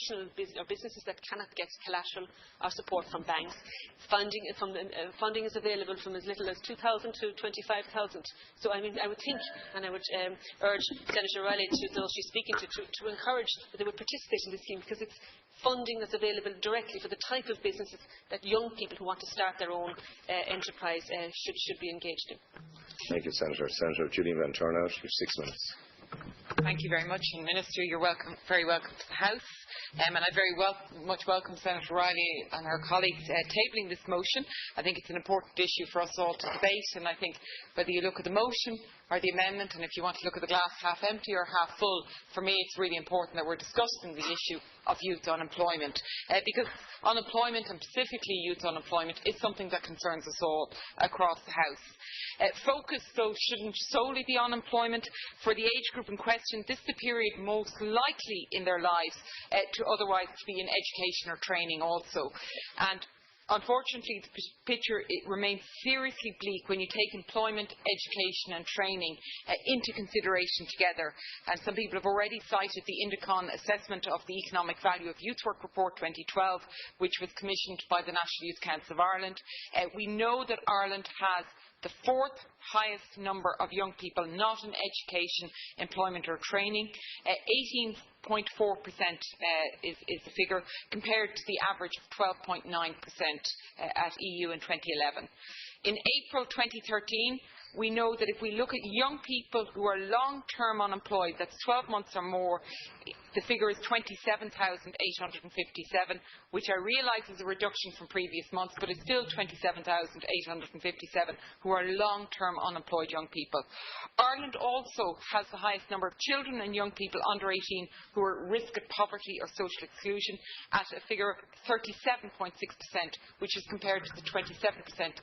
traditional businesses that cannot get collateral or support from banks. Funding is available from as little as $2,000 to $25,000. So I would think, and I would urge Senator Riley, to those she's speaking to encourage that they would participate in this scheme, because it's funding that's available directly for the type of businesses that young people who want to start their own enterprise should be engaged in. Thank you, Senator. Senator Jillian van Turnhout, for 6 minutes. Thank you very much. And Minister, you're welcome, very welcome to the House. And I very much welcome Senator Riley and her colleagues tabling this motion. I think it's an important issue for us all to debate, and I think whether you look at the motion or the amendment, and if you want to look at the glass half empty or half full, for me it's really important that we're discussing the issue of youth unemployment, because unemployment, and specifically youth unemployment, is something that concerns us all across the House. Focus, though, shouldn't solely be on employment. For the age group in question, this is the period most likely in their lives to otherwise be in education or training also. And unfortunately, the picture remains seriously bleak when you take employment, education and training into consideration together. And some people have already cited the Indicon Assessment of the Economic Value of Youth Work Report 2012, which was commissioned by the National Youth Council of Ireland. We know that Ireland has the 4th highest number of young people not in education, employment or training. 18.4% is the figure, compared to the average of 12.9% at EU in 2011. In April 2013, we know that if we look at young people who are long-term unemployed, that's 12 months or more, the figure is 27,857, which I realise is a reduction from previous months, but it's still 27,857 who are long-term unemployed young people. Ireland also has the highest number of children and young people under 18 who are at risk of poverty or social exclusion, at a figure of 37.6%, which is compared to the 27%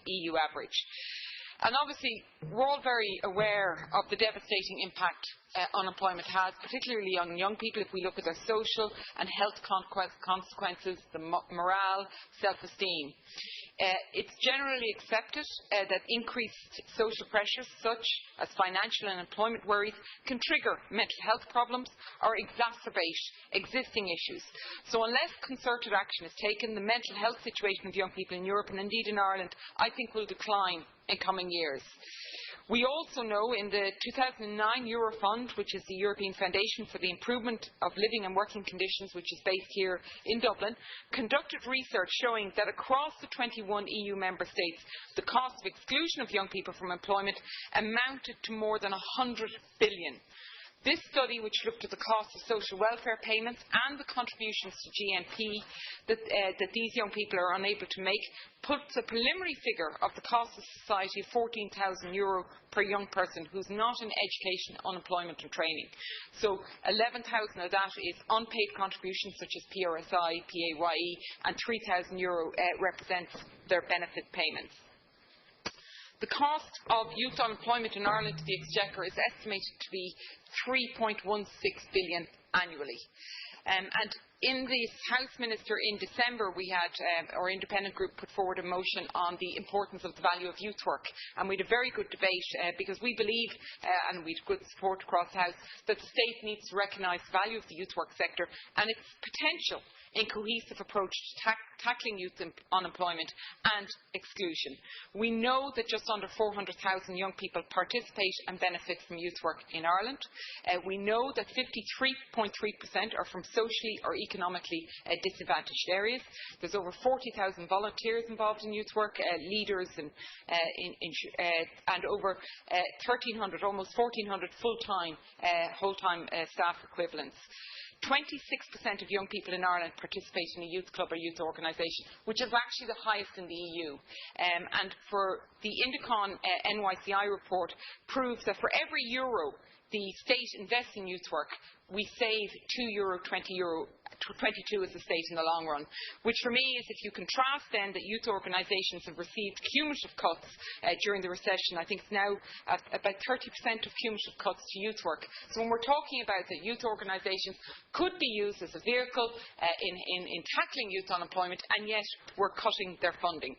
EU average. And obviously, we're all very aware of the devastating impact unemployment has, particularly on young people, if we look at their social and health consequences, the morale, self-esteem. It's generally accepted that increased social pressures, such as financial and employment worries, can trigger mental health problems or exacerbate existing issues. So unless concerted action is taken, the mental health situation of young people in Europe, and indeed in Ireland, I think will decline in coming years. We also know in the 2009 Eurofund, which is the European Foundation for the Improvement of Living and Working Conditions, which is based here in Dublin, conducted research showing that across the 21 EU member states, the cost of exclusion of young people from employment amounted to more than 100 billion. This study, which looked at the cost of social welfare payments and the contributions to GNP that these young people are unable to make, puts a preliminary figure of the cost of society of €14,000 per young person who is not in education, unemployment and training. So 11,000 of that is unpaid contributions such as PRSI, PAYE, and €3,000 represents their benefit payments. The cost of youth unemployment in Ireland to the Exchequer is estimated to be €3.16 billion annually. And in the House Minister in December, we had our independent group put forward a motion on the importance of the value of youth work, and we had a very good debate because we believe, and we had good support across the House, that the state needs to recognise the value of the youth work sector and its potential in cohesive approach to tackling youth unemployment and exclusion. We know that just under 400,000 young people participate and benefit from youth work in Ireland. We know that 53.3% are from socially or economically disadvantaged areas. There's over 40,000 volunteers involved in youth work, leaders and over 1,300, almost 1,400 full-time, whole-time staff equivalents. 26% of young people in Ireland participate in a youth club or youth organisation, which is actually the highest in the EU. And for the Indicon NYCI report proves that for every euro the state invests in youth work, we save €2, €22 as the state in the long run, which for me is, if you contrast then that youth organisations have received cumulative cuts during the recession. I think it's now at about 30% of cumulative cuts to youth work. So when we're talking about that youth organisations could be used as a vehicle in tackling youth unemployment, and yet we're cutting their funding.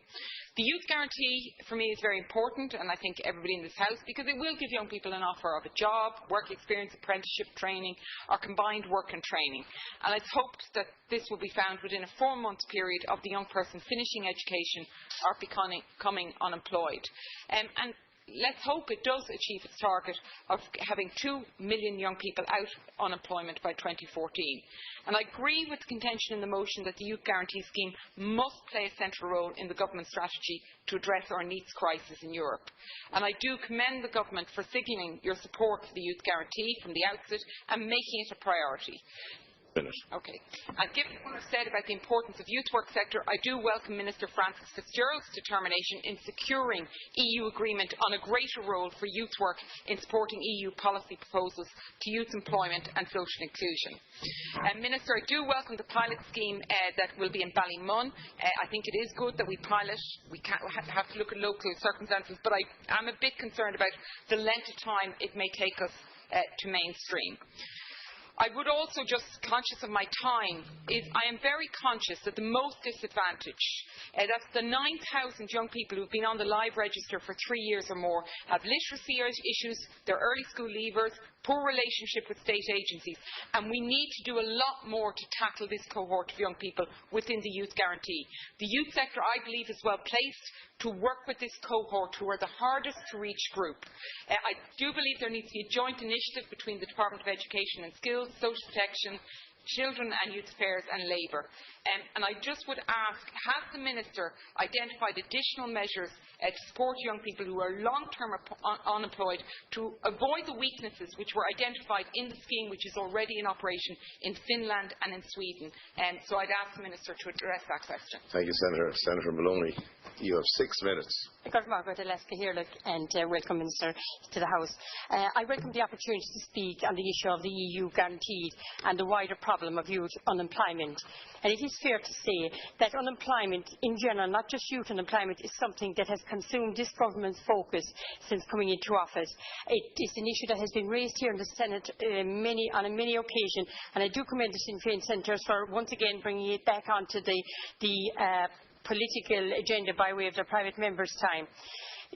The youth guarantee for me is very important, and I think everybody in this House, because it will give young people an offer of a job, work experience, apprenticeship training, or combined work and training. And it's hoped that this will be found within a 4-month period of the young person finishing education or becoming unemployed. And let's hope it does achieve its target of having 2 million young people out of unemployment by 2014. And I agree with the contention in the motion that the Youth Guarantee Scheme must play a central role in the government strategy to address our needs crisis in Europe. And I do commend the government for signalling your support for the Youth Guarantee from the outset and making it a priority. Okay. And given what I've said about the importance of youth work sector, I do welcome Minister Francis Fitzgerald's determination in securing EU agreement on a greater role for youth work in supporting EU policy proposals to youth employment and social inclusion. Minister, I do welcome the pilot scheme that will be in Ballymun. I think it is good that we pilot. We have to look at local circumstances, but I am a bit concerned about the length of time it may take us to mainstream. I would also, just conscious of my time, I am very conscious that the most disadvantaged, that's the 9,000 young people who have been on the live register for 3 years or more, have literacy issues, they're early school leavers, poor relationship with state agencies, and we need to do a lot more to tackle this cohort of young people within the Youth Guarantee. The youth sector, I believe, is well placed to work with this cohort who are the hardest to reach group. I do believe there needs to be a joint initiative between the Department of Education and Skills, Social Protection, Children and Youth Affairs and Labour. And I just would ask, has the Minister identified additional measures to support young people who are long-term unemployed to avoid the weaknesses which were identified in the scheme which is already in operation in Finland and in Sweden? So I'd ask the Minister to address that question. Thank you, Senator. Senator Maloney, you have 6 minutes. And welcome, Minister, to the House. I welcome the opportunity to speak on the issue of the EU guarantee and the wider problem of youth unemployment. And it is fair to say that unemployment in general, not just youth unemployment, is something that has consumed this government's focus since coming into office. It is an issue that has been raised here in the Senate on many occasions, and I do commend the Sinn Féin senators for once again bringing it back onto the political agenda by way of their private members' time.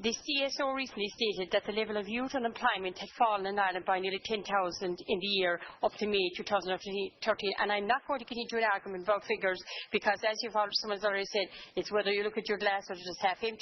The CSO recently stated that the level of youth unemployment had fallen in Ireland by nearly 10,000 in the year up to May 2013. And I'm not going to get into an argument about figures because, as someone's already said, it's whether you look at your glass or just half empty.